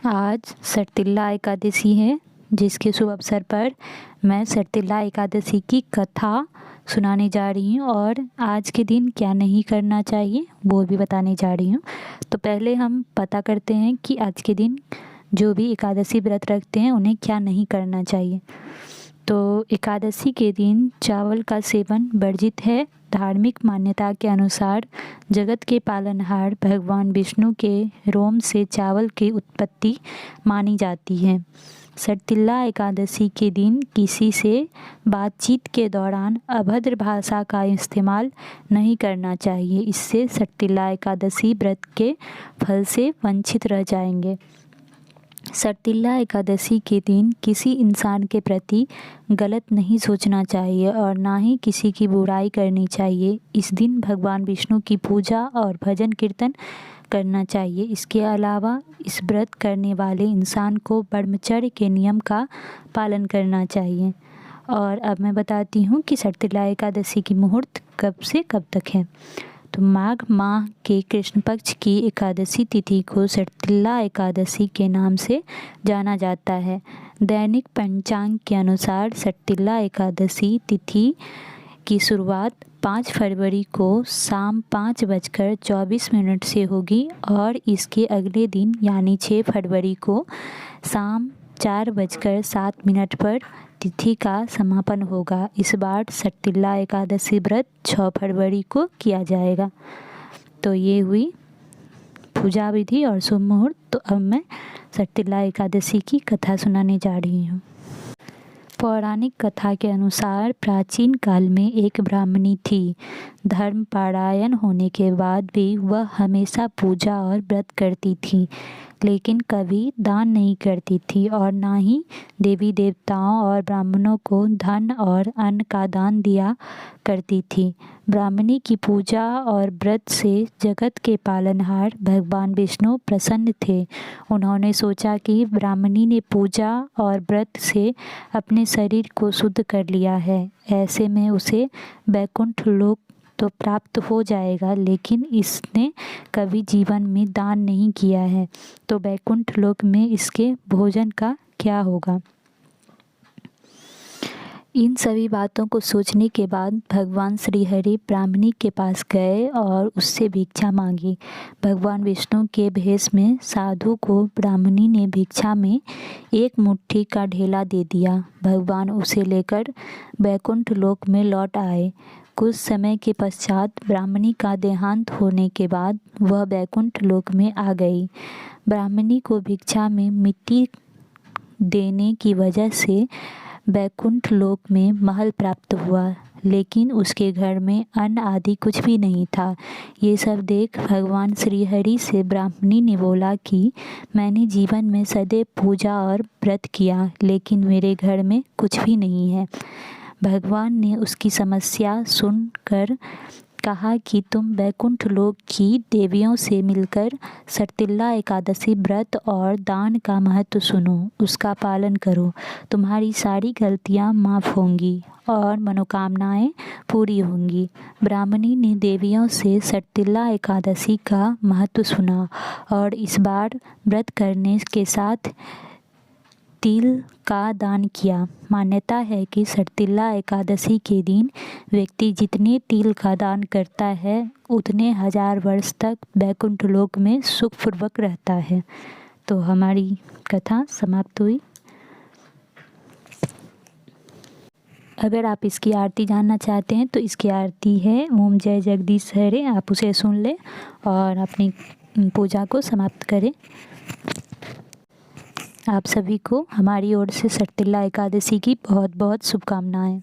आज सटतिल्ला एकादशी है, जिसके शुभ अवसर पर मैं सटतिल्ला एकादशी की कथा सुनाने जा रही हूँ और आज के दिन क्या नहीं करना चाहिए वो भी बताने जा रही हूँ। तो पहले हम पता करते हैं कि आज के दिन जो भी एकादशी व्रत रखते हैं उन्हें क्या नहीं करना चाहिए। तो एकादशी के दिन चावल का सेवन वर्जित है। धार्मिक मान्यता के अनुसार जगत के पालनहार भगवान विष्णु के रोम से चावल की उत्पत्ति मानी जाती है। सटतिल्ला एकादशी के दिन किसी से बातचीत के दौरान अभद्र भाषा का इस्तेमाल नहीं करना चाहिए, इससे सटतिल्ला एकादशी व्रत के फल से वंचित रह जाएंगे। सटतिल्ला एकादशी के दिन किसी इंसान के प्रति गलत नहीं सोचना चाहिए और ना ही किसी की बुराई करनी चाहिए। इस दिन भगवान विष्णु की पूजा और भजन कीर्तन करना चाहिए। इसके अलावा इस व्रत करने वाले इंसान को ब्रह्मचर्य के नियम का पालन करना चाहिए। और अब मैं बताती हूँ कि सटतिल्ला एकादशी की मुहूर्त कब से कब तक है। तो माघ माह के कृष्ण पक्ष की एकादशी तिथि को सटतिल्ला एकादशी के नाम से जाना जाता है। दैनिक पंचांग के अनुसार सटतिल्ला एकादशी तिथि की शुरुआत 5 फरवरी को शाम 5:24 से होगी और इसके अगले दिन यानी 6 फरवरी को शाम 4:07 पर तिथि का समापन होगा। इस बार सटतिल्ला एकादशी व्रत 6 फरवरी को किया जाएगा। तो ये हुई पूजा विधि और शुभ मुहूर्त। तो अब मैं सटतिल्ला एकादशी की कथा सुनाने जा रही हूँ। पौराणिक कथा के अनुसार प्राचीन काल में एक ब्राह्मणी थी। धर्मपरायण होने के बाद भी वह हमेशा पूजा और व्रत करती थी, लेकिन कभी दान नहीं करती थी और ना ही देवी देवताओं और ब्राह्मणों को धन और अन्न का दान दिया करती थी। ब्राह्मणी की पूजा और व्रत से जगत के पालनहार भगवान विष्णु प्रसन्न थे। उन्होंने सोचा कि ब्राह्मणी ने पूजा और व्रत से अपने शरीर को शुद्ध कर लिया है, ऐसे में उसे वैकुंठ लोक तो प्राप्त हो जाएगा, लेकिन इसने कभी जीवन में दान नहीं किया है, तो वैकुंठ लोक में इसके भोजन का क्या होगा। इन सभी बातों को सोचने के बाद भगवान श्री हरि ब्राह्मणी के पास गए और उससे भिक्षा मांगी। भगवान विष्णु के भेष में साधु को ब्राह्मणी ने भिक्षा में 1 मुट्ठी का ढेला दे दिया। भगवान उसे लेकर वैकुंठ लोक में लौट आए। कुछ समय के पश्चात ब्राह्मणी का देहांत होने के बाद वह वैकुंठ लोक में आ गई। ब्राह्मणी को भिक्षा में मिट्टी देने की वजह से वैकुंठ लोक में महल प्राप्त हुआ, लेकिन उसके घर में अन्न आदि कुछ भी नहीं था। ये सब देख भगवान श्री हरि से ब्राह्मणी ने बोला कि मैंने जीवन में सदैव पूजा और व्रत किया, लेकिन मेरे घर में कुछ भी नहीं है। भगवान ने उसकी समस्या सुनकर कहा कि तुम वैकुंठ लोक की देवियों से मिलकर सटतिल्ला एकादशी व्रत और दान का महत्व सुनो, उसका पालन करो, तुम्हारी सारी गलतियां माफ़ होंगी और मनोकामनाएं पूरी होंगी। ब्राह्मणी ने देवियों से सटतिल्ला एकादशी का महत्व सुना और इस बार व्रत करने के साथ तिल का दान किया। मान्यता है कि सटतिल्ला एकादशी के दिन व्यक्ति जितने तिल का दान करता है उतने 1000 वर्ष तक वैकुंठ लोक में सुखपूर्वक रहता है। तो हमारी कथा समाप्त हुई। अगर आप इसकी आरती जानना चाहते हैं तो इसकी आरती है ओम जय जगदीश हरे। आप उसे सुन लें और अपनी पूजा को समाप्त करें। आप सभी को हमारी ओर से सटतिल्ला एकादशी की बहुत बहुत शुभकामनाएं।